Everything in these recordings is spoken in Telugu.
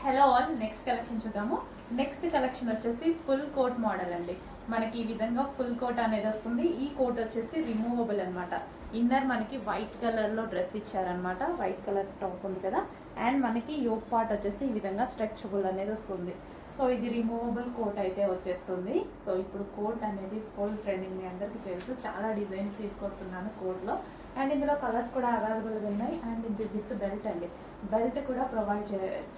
హలో ఆల్, నెక్స్ట్ కలెక్షన్ చూద్దాము. నెక్స్ట్ కలెక్షన్ వచ్చేసి ఫుల్ కోట్ మోడల్ అండి. మనకి ఈ విధంగా ఫుల్ కోట్ అనేది వస్తుంది. ఈ కోట్ వచ్చేసి రిమూవబుల్ అనమాట. ఇన్నర్ మనకి వైట్ కలర్లో డ్రెస్ ఇచ్చారనమాట. వైట్ కలర్ టాప్ ఉంది కదా, అండ్ మనకి యోక్ పార్ట్ వచ్చేసి ఈ విధంగా స్ట్రెచబుల్ అనేది వస్తుంది. సో ఇది రిమూవబుల్ కోట్ అయితే వచ్చేస్తుంది. సో ఇప్పుడు కోట్ అనేది ఫుల్ ట్రెండింగ్, మీ అందరికీ తెలుసు. చాలా డిజైన్స్ తీసుకొస్తున్నాను కోట్లో, అండ్ ఇందులో కలర్స్ కూడా అవైలబుల్గా ఉన్నాయి. అండ్ ఇది విత్ బెల్ట్ అండి. బెల్ట్ కూడా ప్రొవైడ్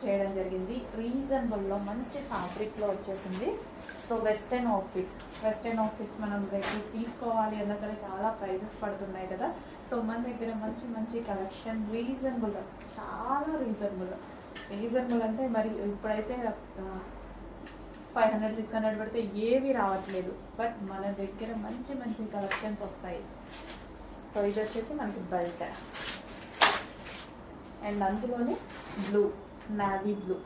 చేయడం జరిగింది. రీజనబుల్లో మంచి ఫ్యాబ్రిక్లో వచ్చేసింది. సో వెస్టర్న్ అవుట్ఫిట్స్ మనం రేపు తీసుకోవాలి అన్నా సరే చాలా ప్రైజెస్ పడుతున్నాయి కదా. సో మన దగ్గర మంచి మంచి కలెక్షన్ రీజనబుల్గా, చాలా రీజనబుల్ అంటే మరి ఇప్పుడైతే 500-600 పెడితే ఏవి రావట్లేదు, బట్ మన దగ్గర మంచి మంచి కలెక్షన్స్ వస్తాయి. సో ఇది వచ్చేసి మనకి బెల్ట్, అండ్ అందులోనే బ్లూ, నావీ బ్లూ.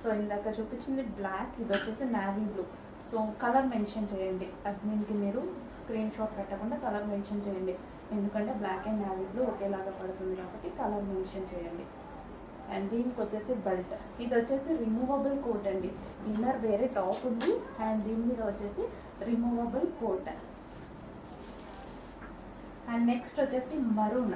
సో ఇందాక చూపించింది బ్లాక్, ఇది వచ్చేసి navy blue. So colour mention చేయండి, అడ్మిన్కి మీరు స్క్రీన్ షాట్ పెట్టకుండా కలర్ మెన్షన్ చేయండి, ఎందుకంటే బ్లాక్ అండ్ నావీ బ్లూ ఒకేలాగా పడుతుంది కాబట్టి కలర్ మెన్షన్ చేయండి. అండ్ దీనికి వచ్చేసి బెల్ట్, ఇది వచ్చేసి రిమూవబుల్ కోట్ అండి. ఇన్నర్ వేరే టాప్ ఉంది, అండ్ దీని మీద వచ్చేసి రిమూవబుల్ కోట్. అండ్ నెక్స్ట్ వచ్చేసి మరూన్,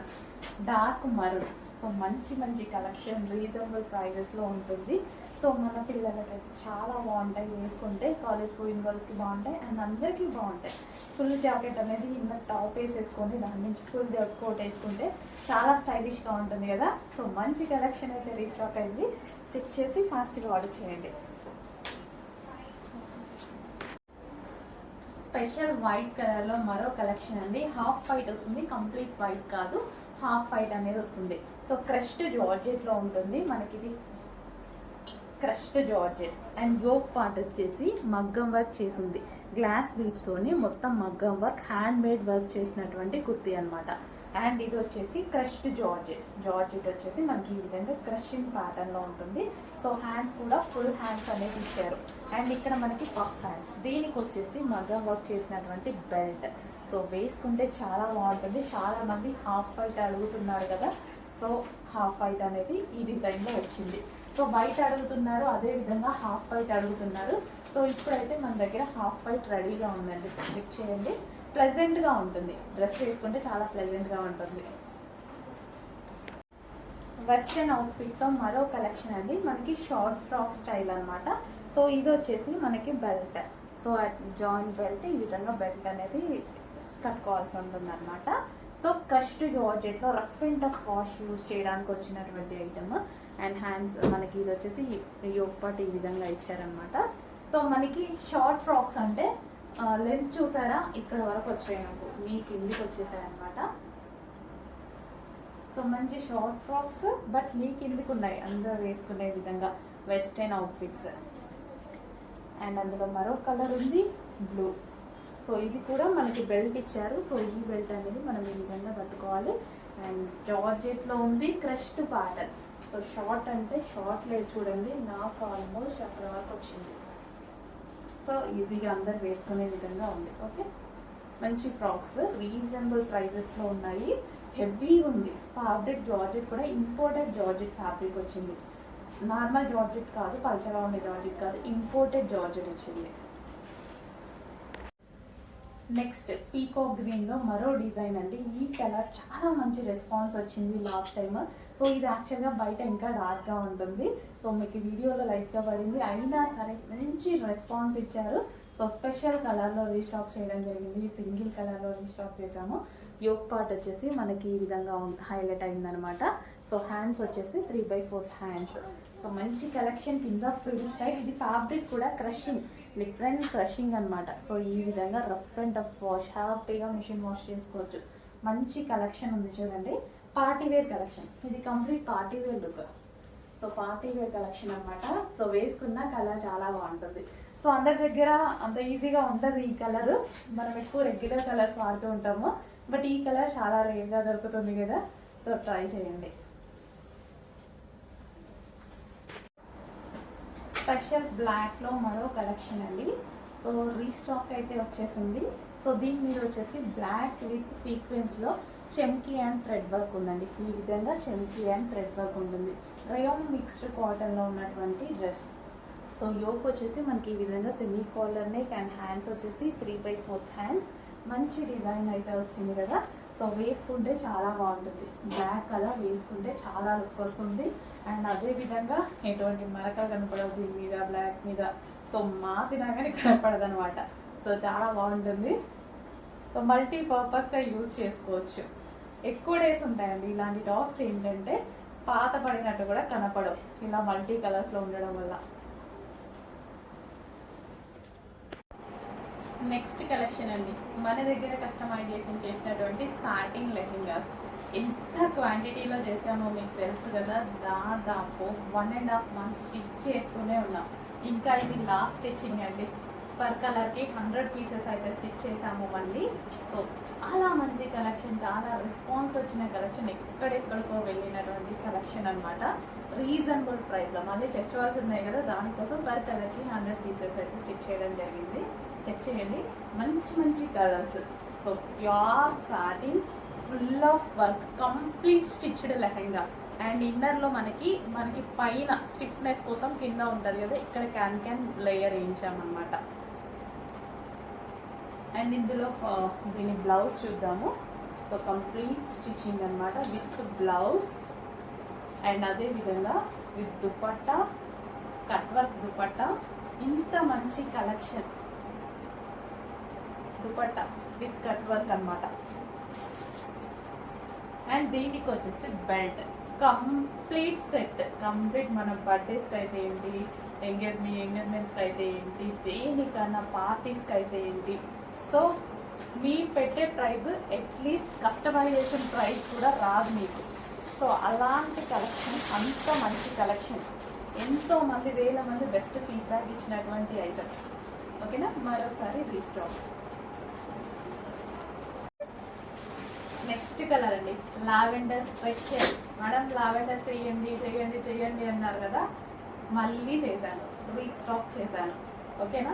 డార్క్ మరూన్. సో మంచి మంచి కలెక్షన్ రీజనబుల్ ప్రైజెస్లో ఉంటుంది. సో మన పిల్లలకైతే చాలా బాగుంటాయి, వేసుకుంటే కాలేజ్ పోయిన గర్ల్స్కి బాగుంటాయి, అండ్ అందరికీ బాగుంటాయి. ఫుల్ జాకెట్ అనేది ఇన్న టాప్ వేసేసుకొని దాని నుంచి ఫుల్ కోట్ వేసుకుంటే చాలా స్టైలిష్గా ఉంటుంది కదా. సో మంచి కలెక్షన్ అయితే రీస్టాక్ అయింది, చెక్ చేసి ఫాస్ట్గా ఆర్డర్ చేయండి. స్పెషల్ వైట్ కలర్లో మరో కలెక్షన్ అండి. హాఫ్ వైట్ వస్తుంది, కంప్లీట్ వైట్ కాదు, హాఫ్ వైట్ అనేది వస్తుంది. సో క్రష్డ్ జార్జెట్లో ఉంటుంది మనకి. ఇది crushed georgette, and yoke part వచ్చేసి మగ్గం వర్క్ చేసింది. గ్లాస్ బీడ్స్తోని మొత్తం మగ్గం వర్క్, హ్యాండ్ మేడ్ వర్క్ చేసినటువంటి కుర్తీ అనమాట. అండ్ ఇది వచ్చేసి క్రష్డ్ జార్జెట్ వచ్చేసి మనకి ఈ విధంగా క్రషింగ్ ప్యాటర్న్లో ఉంటుంది. సో హ్యాండ్స్ కూడా ఫుల్ హ్యాండ్స్ అనేది ఇచ్చారు, అండ్ ఇక్కడ మనకి పఫ్ హ్యాండ్స్. దీనికి వచ్చేసి మగ్గం వర్క్ చేసినటువంటి బెల్ట్. సో వేసుకుంటే చాలా బాగుంటుంది. చాలామంది హాఫ్ వైట్ అడుగుతున్నారు కదా, సో హాఫ్ వైట్ అనేది ఈ డిజైన్లో వచ్చింది. సో వైట్ అడుగుతున్నారు, అదేవిధంగా హాఫ్ వైట్ అడుగుతున్నారు. సో ఇప్పుడైతే మన దగ్గర హాఫ్ వైట్ రెడీగా ఉందండి, చెక్ చేయండి. ప్లెజెంట్గా ఉంటుంది, డ్రెస్ వేసుకుంటే చాలా ప్లెజెంట్గా ఉంటుంది. వెస్ట్రన్ అవుట్ఫిట్లో మరో కలెక్షన్ అండి, మనకి షార్ట్ ఫ్రాక్ స్టైల్ అనమాట. సో ఇది వచ్చేసి మనకి బెల్ట్. సో జాయింట్ బెల్ట్, ఈ విధంగా బెల్ట్ అనేది కట్టుకోవాల్సి ఉంటుంది అనమాట. సో క్రష్డ్ జార్జెట్లో rough and tough wash use చేయడానికి వచ్చినటువంటి ఐటమ్. అండ్ హ్యాండ్స్ మనకి ఇది వచ్చేసి యోక్ పార్ట్ ఈ విధంగా ఇచ్చారనమాట. సో మనకి షార్ట్ ఫ్రాక్స్ అంటే లెంత్ చూసారా, ఇక్కడ వరకు వచ్చాయి, నాకు మీ కిందికి వచ్చేసాయి అనమాట. సో మంచి షార్ట్ ఫ్రాక్స్, బట్ మీ కిందికి ఉన్నాయి, అందరూ వేసుకునే విధంగా వెస్టర్న్ అవుట్ఫిట్స్. అండ్ అందులో మరో కలర్ ఉంది, బ్లూ. సో ఇది కూడా మనకి బెల్ట్ ఇచ్చారు. సో ఈ బెల్ట్ అనేది మనం ఈ విధంగా కట్టుకోవాలి. అండ్ జార్జెట్లో ఉంది, క్రష్డ్ ప్యాటర్న్. సో షార్ట్ అంటే షార్ట్ లేదు చూడండి, నాకు ఆల్మోస్ట్ అక్కడ వరకు వచ్చింది. సో ఈజీగా అందరు వేసుకునే విధంగా ఉంది. ఓకే, మంచి ఫ్రాక్స్ రీజనబుల్ ప్రైజెస్లో ఉన్నాయి. హెవీ ఉంది ఫ్యాబ్రిక్. జార్జెట్ కూడా ఇంపోర్టెడ్ జార్జెట్ ఫ్యాబ్రిక్ వచ్చింది, నార్మల్ జార్జెట్ కాదు, పల్చగా ఉండే జార్జెట్ కాదు, ఇంపోర్టెడ్ జార్జెట్ వచ్చింది. నెక్స్ట్ పీకో గ్రీన్లో మరో డిజైన్ అండి. ఈ కలర్ చాలా మంచి రెస్పాన్స్ వచ్చింది లాస్ట్ టైమ్. సో ఇది యాక్చువల్గా బయట ఇంకా డార్క్గా ఉంటుంది. సో మీకు వీడియోలో లైట్గా పడింది, అయినా సరే మంచి రెస్పాన్స్ ఇచ్చారు. సో స్పెషల్ కలర్లో రీస్టాక్ చేయడం జరిగింది, సింగిల్ కలర్లో రీస్టాక్ చేసాము. యోక్ పార్ట్ వచ్చేసి మనకి ఈ విధంగా హైలైట్ అయిందనమాట. సో హ్యాండ్స్ వచ్చేసి 3/4 హ్యాండ్స్. సో మంచి కలెక్షన్, కింద ఫ్రిల్ స్టైల్. ఇది ఫ్యాబ్రిక్ కూడా క్రషింగ్, డిఫరెంట్ క్రషింగ్ అనమాట. సో ఈ విధంగా రఫ్ అండ్ టఫ్ వాష్, హ్యాపీగా మిషన్ వాష్ చేసుకోవచ్చు. మంచి కలెక్షన్ ఉంది చూడండి, పార్టీ వేర్ కలెక్షన్. ఇది complete party wear look. So party wear collection అనమాట. సో వేసుకున్న కలర్ చాలా బాగుంటుంది. సో అందరి దగ్గర అంత ఈజీగా ఉండదు ఈ కలర్, మనం ఎక్కువ రెగ్యులర్ కలర్స్ వాడుతూ ఉంటాము, బట్ ఈ కలర్ చాలా రేర్గా దొరుకుతుంది కదా. సో ట్రై చేయండి. స్పెషల్ బ్లాక్లో మరో కలెక్షన్ అండి. సో రీస్టాక్ అయితే వచ్చేసింది. సో దీని మీద వచ్చేసి బ్లాక్ విత్ సీక్వెన్స్లో చెమ్కీ అండ్ థ్రెడ్ వర్క్ ఉందండి. ఈ విధంగా చెమ్కీ అండ్ థ్రెడ్ వర్క్ ఉంటుంది. రయోన్ మిక్స్డ్ కాటన్లో ఉన్నటువంటి డ్రెస్. సో యోక్ వచ్చేసి మనకి ఈ విధంగా semi collar neck and hands వచ్చేసి 3/4 హ్యాండ్స్. మంచి డిజైన్ అయితే వచ్చింది కదా. సో వేసుకుంటే చాలా బాగుంటుంది. బ్లాక్ కలర్ వేసుకుంటే చాలా లుక్ వస్తుంది. అండ్ అదేవిధంగా ఎటువంటి మరకలు కనపడవు దీని మీద, బ్లాక్ మీద. సో మాసినా కానీ కనపడదు అనమాట. సో చాలా బాగుంటుంది. సో మల్టీపర్పస్గా యూజ్ చేసుకోవచ్చు. ఎక్కువ డేస్ ఉంటాయండి ఇలాంటి టాప్స్. ఏంటంటే పాత పడినట్టు కూడా కనపడవు ఇలా మల్టీ కలర్స్లో ఉండడం వల్ల. నెక్స్ట్ కలెక్షన్ అండి, మన దగ్గర కస్టమైజేషన్ చేసినటువంటి సాటిన్ లెహెంగాస్. ఎంత క్వాంటిటీలో చేసామో మీకు తెలుసు కదా. దాదాపు 1.5 months స్టిచ్ చేస్తూనే ఉన్నాం. ఇంకా ఇది లాస్ట్ స్టిచ్చింగ్ అండి. పర్ కలర్కి 100 pieces అయితే స్టిచ్ చేసాము మళ్ళీ. సో చాలా మంచి కలెక్షన్, చాలా రెస్పాన్స్ వచ్చిన కలెక్షన్, ఎక్కడెక్కడికో వెళ్ళినటువంటి కలెక్షన్ అనమాట. రీజనబుల్ ప్రైస్లో. మళ్ళీ ఫెస్టివల్స్ ఉన్నాయి కదా, దానికోసం పర్ కలర్కి 100 pieces అయితే స్టిచ్ చేయడం జరిగింది. చెక్ చేయండి, మంచి మంచి colours. So pure satin, full of work, complete stitched lehenga. And ఇన్నర్లో మనకి పైన స్టిఫ్నెస్ కోసం కింద ఉంటుంది కదా, ఇక్కడ క్యాన్ లేయర్ వేయించామన్నమాట. అండ్ ఇందులో దీని బ్లౌజ్ చూద్దాము. సో కంప్లీట్ స్టిచ్చింగ్ అనమాట విత్ బ్లౌజ్. అండ్ అదేవిధంగా with dupatta, cut work dupatta. ఇంత మంచి collection, dupatta with cut work అనమాట. అండ్ దీనికి వచ్చేసి బెల్ట్, కంప్లీట్ సెట్. కంప్లీట్ మన బర్త్డేస్కి అయితే ఏంటి, ఎంగేజ్మెంట్స్కి అయితే ఏంటి, దేనికన్నా పార్టీస్కి అయితే ఏంటి. సో మీ పెట్టే ప్రైస్ అట్లీస్ట్ కస్టమైజేషన్ ప్రైస్ కూడా రాదు మీకు. సో అలాంటి కలెక్షన్, అంత మంచి కలెక్షన్, ఎంతోమంది వేల మంది బెస్ట్ ఫీడ్బ్యాక్ ఇచ్చినటువంటి ఐటమ్. ఓకేనా, మరోసారి రీస్టాక్. నెక్స్ట్ కలర్ అండి, లావెండర్ స్పెషల్. మేడం లావెండర్ చెయ్యండి చెయ్యండి చెయ్యండి అన్నారు కదా, మళ్ళీ చేశాను, రీస్టాక్ చేశాను. ఓకేనా,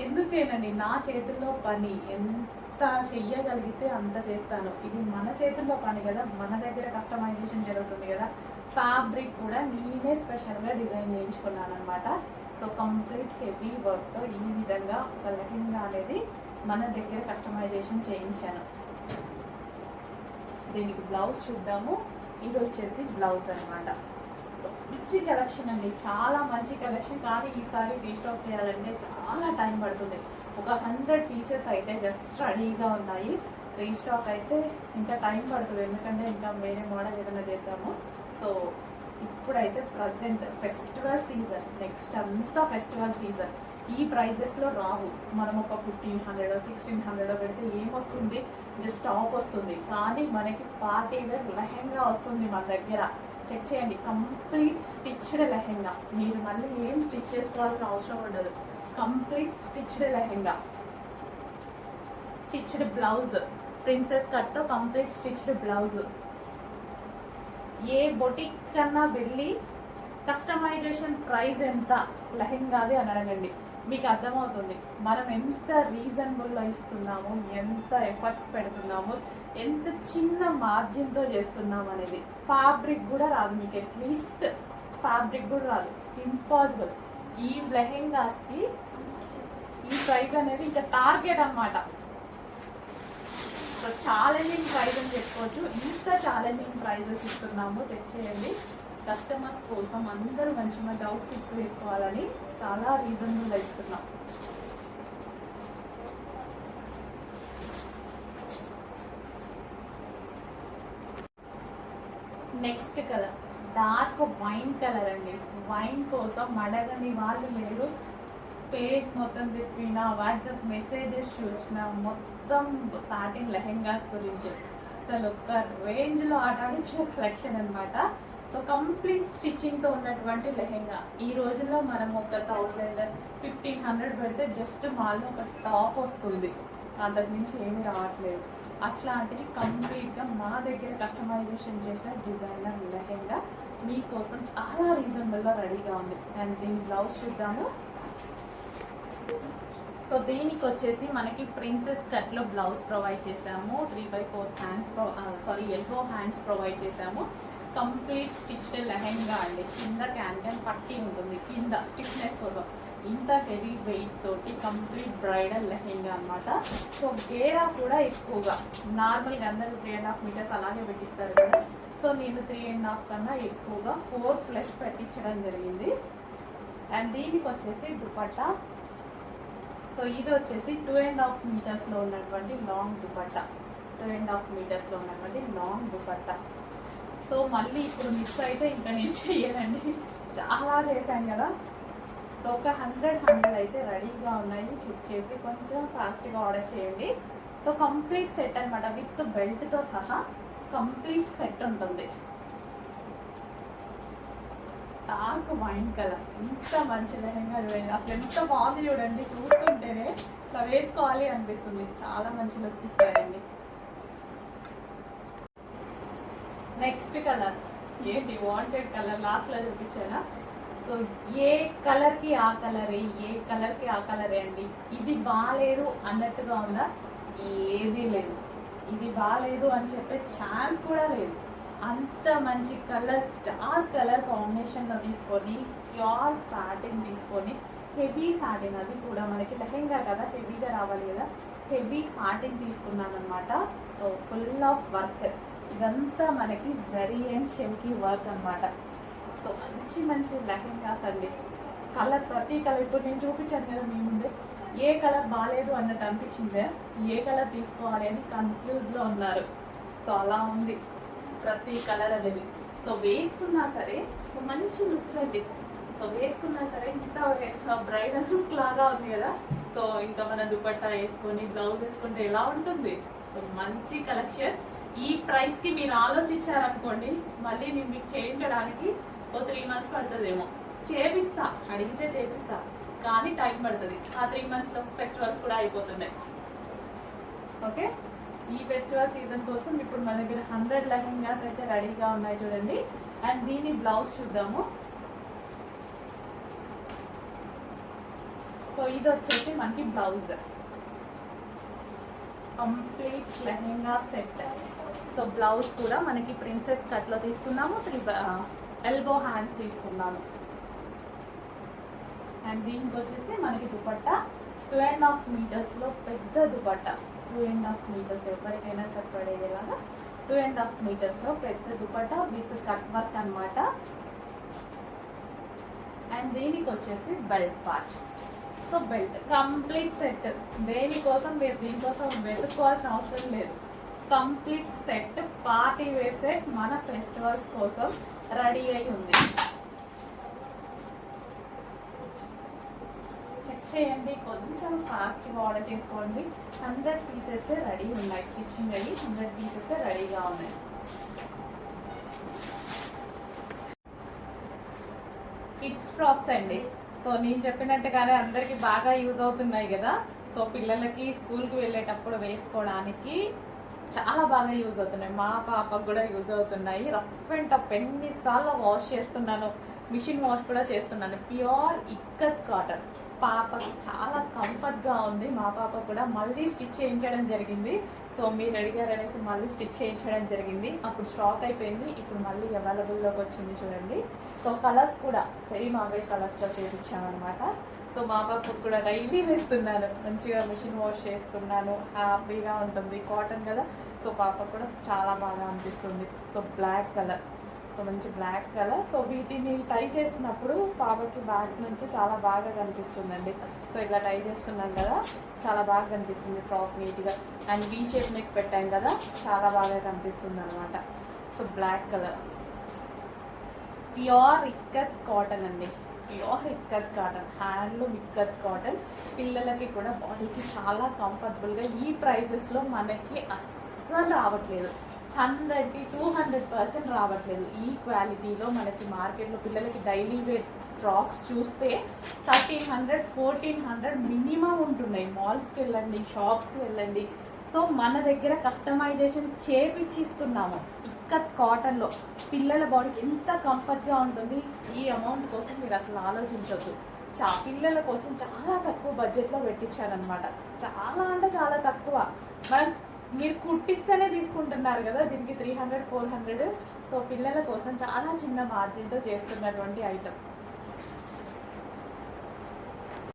ఎందుకు చేయనండి, నా చేతుల్లో పని. ఎంత చెయ్యగలిగితే అంత చేస్తాను. ఇది మన చేతుల్లో పని కదా, మన దగ్గర కస్టమైజేషన్ జరుగుతుంది కదా. ఫ్యాబ్రిక్ కూడా నేనే స్పెషల్గా డిజైన్ చేయించుకున్నాను అనమాట. సో కంప్లీట్ హెవీ వర్క్తో ఈ విధంగా ఒక లెహెంగా అనేది మన దగ్గర కస్టమైజేషన్ చేయించాను. దీనికి బ్లౌజ్ చూద్దాము. ఇది వచ్చేసి బ్లౌజ్ అనమాట. సో మంచి కలెక్షన్ అండి, చాలా మంచి కలెక్షన్. కానీ ఈసారి రీస్టాక్ చేయాలంటే చాలా టైం పడుతుంది. ఒక 100 pieces అయితే జస్ట్ రెడీగా ఉన్నాయి. రీస్టాక్ అయితే ఇంకా టైం పడుతుంది, ఎందుకంటే ఇంకా వేరే మోడల్ ఏదైనా చేద్దాము. సో ఇప్పుడైతే ప్రజెంట్ ఫెస్టివల్ సీజన్, నెక్స్ట్ అంతా ఫెస్టివల్ సీజన్. ఈ ప్రైజెస్లో రావు. మనం ఒక 1500 1600 పెడితే ఏమొస్తుంది, జస్ట్ టాప్ వస్తుంది. కానీ మనకి పార్టీ వేర్ లెహెంగా వస్తుంది మన దగ్గర. చెక్ చేయండి, కంప్లీట్ స్టిచ్డ్ లెహెంగా. మీరు మళ్ళీ ఏం స్టిచ్ చేసుకోవాల్సిన అవసరం ఉండదు. Complete stitched lehenga, stitched blouse, princess కట్తో కంప్లీట్ స్టిచ్డ్ బ్లౌజ్. ఏ బొటిక్ కన్నా వెళ్ళి కస్టమైజేషన్ ప్రైస్ ఎంత లెహెంగాది అని అడగండి, మీకు అర్థమవుతుంది మనం ఎంత రీజనబుల్లో ఇస్తున్నాము, ఎంత ఎఫర్ట్స్ పెడుతున్నాము, ఎంత చిన్న మార్జిన్తో చేస్తున్నాము అనేది. ఫ్యాబ్రిక్ కూడా రాదు మీకు, అట్లీస్ట్ ఫ్యాబ్రిక్ కూడా రాదు, ఇంపాసిబుల్. ఈ లెహెంగాస్కి ఈ ప్రైస్ అనేది ఇంకా టార్గెట్ అనమాట. సో ఛాలెంజింగ్ ప్రైస్ అని చెప్పుకోవచ్చు. ఇంత ఛాలెంజింగ్ ప్రైజెస్ ఇస్తున్నాము, చెక్ చేయండి. కస్టమర్స్ కోసం అందరూ మంచి మంచి అవుట్ఫిట్స్ వేసుకోవాలని చాలా రీజనబుల్ ఇస్తున్నాం. Next colour dark wine colour అండి. వైన్ కోసం అడగని వాళ్ళు లేరు. పేజ్ మొత్తం తిప్పిన, వాట్సాప్ మెసేజెస్ చూసిన, మొత్తం సాటిన్ లెహెంగాస్ గురించి అసలు ఒక రేంజ్లో ఆటాడించిన కలెక్షన్ అనమాట. సో కంప్లీట్ స్టిచ్చింగ్తో ఉన్నటువంటి లెహెంగా. ఈ రోజుల్లో మనం ఒక 1000 1500 పెడితే జస్ట్ మాల్లో ఒక టాప్ వస్తుంది, అంతకు మించి ఏమీ రావట్లేదు. అట్లాంటివి కంప్లీట్గా మా దగ్గర కస్టమైజేషన్ చేసిన డిజైనర్ లెహెంగా మీకోసం చాలా రీజనబుల్గా రెడీగా ఉంది. అండ్ దీని బ్లౌజ్ చూద్దాము. సో దీనికి వచ్చేసి మనకి ప్రిన్సెస్ కట్లో బ్లౌజ్ ప్రొవైడ్ చేసాము, 3/4 హ్యాండ్స్ ఎల్బో హ్యాండ్స్ ప్రొవైడ్ చేసాము. కంప్లీట్ స్టిచ్డ్ లెహెంగా అండి. కింద క్యాన్ పట్టి ఉంటుంది కింద స్టిఫ్నెస్ కోసం. ఇంత హెవీ వెయిట్ తోటి కంప్లీట్ బ్రైడల్ లెహెంగా అనమాట. సో గేరా కూడా ఎక్కువగా నార్మల్గా అందరూ 3.5 మీటర్స్ అలాగే పెట్టిస్తారు కదా. సో నేను 3.5 కన్నా ఎక్కువగా 4+ పెట్టించడం జరిగింది. అండ్ దీనికి వచ్చేసి దుపట్టా. సో ఇది వచ్చేసి 2.5 మీటర్స్లో ఉన్నటువంటి లాంగ్ దుపట్టా. 2.5 మీటర్స్లో ఉన్నటువంటి లాంగ్ దుపట్టా. సో మళ్ళీ ఇప్పుడు మిస్ అయితే ఇంకా నేను చెయ్యనండి, చాలా చేశాను కదా. సో ఒక 100 అయితే రెడీగా ఉన్నాయి. చెక్ చేసి కొంచెం ఫాస్ట్గా ఆర్డర్ చేయండి. సో కంప్లీట్ సెట్ అనమాట, విత్ బెల్ట్తో సహా కంప్లీట్ సెట్ ఉంటుంది. డార్క్ వైన్ కలర్, ఎంత మంచి లెహంగా చూడండి, అసలు ఎంత బాగుంది చూడండి. చూస్తుంటేనే ఇట్లా వేసుకోవాలి అనిపిస్తుంది. చాలా మంచి లుక్ ఇస్తాయండి. నెక్స్ట్ కలర్ ఏంటి, వాంటెడ్ కలర్ లాస్ట్లో చూపించానా. సో ఏ కలర్కి ఆ కలరే, ఏ కలర్కి ఆ కలరే అండి. ఇది బాగాలేదు అన్నట్టుగా ఉందా, ఏదీ లేదు. ఇది బాగాలేదు అని చెప్పే ఛాన్స్ కూడా లేదు. అంత మంచి కలర్, డార్క్ కలర్ కాంబినేషన్లో తీసుకొని ప్యూర్ సాటిన్ తీసుకొని, హెవీ సాటిన్, అది కూడా మనకి లెహెంగా కదా హెవీగా రావాలి కదా, హెవీ సాటిన్ తీసుకున్నానమాట. సో ఫుల్ ఆఫ్ వర్క్, ఇదంతా మనకి జరీ అండ్ చెమ్కీ వర్క్ అనమాట. సో మంచి మంచి లెహెంగాస్ అండి. కలర్, ప్రతి కలర్ ఇప్పుడు నేను చూపించాను కదా మీ ముందే, ఏ కలర్ బాగాలేదు అన్నట్టు అనిపించిందే, ఏ కలర్ తీసుకోవాలి అని కన్ఫ్యూజ్లో ఉన్నారు. సో అలా ఉంది ప్రతి కలర్ అనేది. సో వేసుకున్నా సరే సో మంచి లుక్ అండి. సో వేసుకున్నా సరే ఇంత బ్రైడల్ లుక్ లాగా ఉంది కదా. సో ఇంకా మన దుపట్టా వేసుకొని బ్లౌజ్ వేసుకుంటే ఎలా ఉంటుంది. సో మంచి కలెక్షన్. ఈ ప్రైస్కి మీరు ఆలోచించారనుకోండి, మళ్ళీ నేను మీకు చేయించడానికి ఓ 3 months పడుతుందేమో. చేపిస్తా, అడిగితే చేపిస్తా, కానీ టైం పడుతుంది. ఆ 3 monthsలో ఫెస్టివల్స్ కూడా అయిపోతున్నాయి. ఓకే, ఈ ఫెస్టివల్ సీజన్ కోసం ఇప్పుడు మన దగ్గర 100 లెహెంగాస్ అయితే రెడీగా ఉన్నాయి చూడండి. అండ్ దీని బ్లౌజ్ చూద్దాము. సో ఇది వచ్చేసి మనకి blouse, complete lehenga set. So blouse కూడా మనకి ప్రిన్సెస్ కట్లో తీసుకున్నాము, 3 ఎల్బో హ్యాండ్స్ తీసుకున్నాము. అండ్ దీనికి వచ్చేసి మనకి దుపట్టా 2.5 మీటర్స్లో పెద్ద దుపట్టా. 2.5 మీటర్స్ ఎవరికైనా సరిపడేలాగా 2.5 మీటర్స్లో పెద్ద దుపట్టా విత్ కట్ వర్క్ అనమాట. అండ్ దీనికి వచ్చేసి belt part. So belt complete set. దేనికోసం మీరు దీనికోసం వెతుక్కోవాల్సిన అవసరం లేదు. Complete set, party wear set మన ఫెస్టివల్స్ కోసం రెడీ అయి ఉంది. చెక్ చేయండి, కొంచెం ఫాస్ట్గా ఆర్డర్ చేసుకోండి. 100 పీసెస్ రెడీ ఉన్నాయి, స్టిచ్చింగ్ అయ్యి 100 పీసెస్ రెడీగా ఉన్నాయి. కిడ్స్ ఫ్రాక్స్ అండి. సో నేను చెప్పినట్టుగానే అందరికీ బాగా యూజ్ అవుతున్నాయి కదా. సో పిల్లలకి స్కూల్కి వెళ్ళేటప్పుడు వేసుకోవడానికి చాలా బాగా యూజ్ అవుతున్నాయి. మా పాపకు కూడా యూజ్ అవుతున్నాయి. రఫ్ అండ్ టఫ్ ఎన్నిసార్లు వాష్ చేస్తున్నాను, మిషన్ వాష్ కూడా చేస్తున్నాను. ప్యూర్ ఇక్కత్ కాటన్, పాపకి చాలా కంఫర్ట్గా ఉంది. మా పాప కూడా మళ్ళీ స్టిచ్ చేయించడం జరిగింది. సో మీరు అడిగారు అనేసి మళ్ళీ స్టిచ్ చేయించడం జరిగింది. అప్పుడు స్టాక్ అయిపోయింది, ఇప్పుడు మళ్ళీ అవైలబుల్లోకి వచ్చింది చూడండి. సో కలర్స్ కూడా సేమ్ అవే కలర్స్లో చేయించామన్నమాట. సో మా పాపకు కూడా డైలీ వేస్తున్నాను, మంచిగా మిషన్ వాష్ చేస్తున్నాను, హ్యాపీగా ఉంటుంది. కాటన్ కదా, సో పాపకు కూడా చాలా బాగా అనిపిస్తుంది. సో బ్లాక్ కలర్, సో మంచి బ్లాక్ కలర్. సో వీటిని టై చేసినప్పుడు పాపకి బ్యాక్ నుంచి చాలా బాగా కనిపిస్తుందండి. సో ఇలా టై చేస్తున్నాం కదా, చాలా బాగా కనిపిస్తుంది ఫ్రాక్ నీట్గా. అండ్ వీ షేప్ నెక్ పెట్టాం కదా, చాలా బాగా కనిపిస్తుంది అనమాట. So black colour, pure ikat cotton అండి. Pure ikat cotton, handloom ikat cotton. పిల్లలకి కూడా బాడీకి చాలా కంఫర్టబుల్గా ఈ ప్రైజెస్లో మనకి అస్సలు రావట్లేదు. 100కి 200% రావట్లేదు. ఈ క్వాలిటీలో మనకి మార్కెట్లో పిల్లలకి డైలీ వేర్ ఫ్రాక్స్ చూస్తే 1300, 1400 మినిమం ఉంటున్నాయి. మాల్స్కి వెళ్ళండి, షాప్స్కి వెళ్ళండి. సో మన దగ్గర కస్టమైజేషన్ చేపిచ్చిస్తున్నాము ఇక్కత్ కాటన్లో. పిల్లల బాడీకి ఎంత కంఫర్ట్గా ఉంటుంది. ఈ అమౌంట్ కోసం మీరు అసలు ఆలోచించద్దు. పిల్లల కోసం చాలా తక్కువ బడ్జెట్లో పెట్టించారనమాట. చాలా అంటే చాలా తక్కువ. మనం మీరు కుట్టిస్తేనే తీసుకుంటున్నారు కదా, దీనికి 300 400. సో పిల్లల కోసం చాలా చిన్న మార్జిన్తో చేస్తున్నటువంటి ఐటమ్.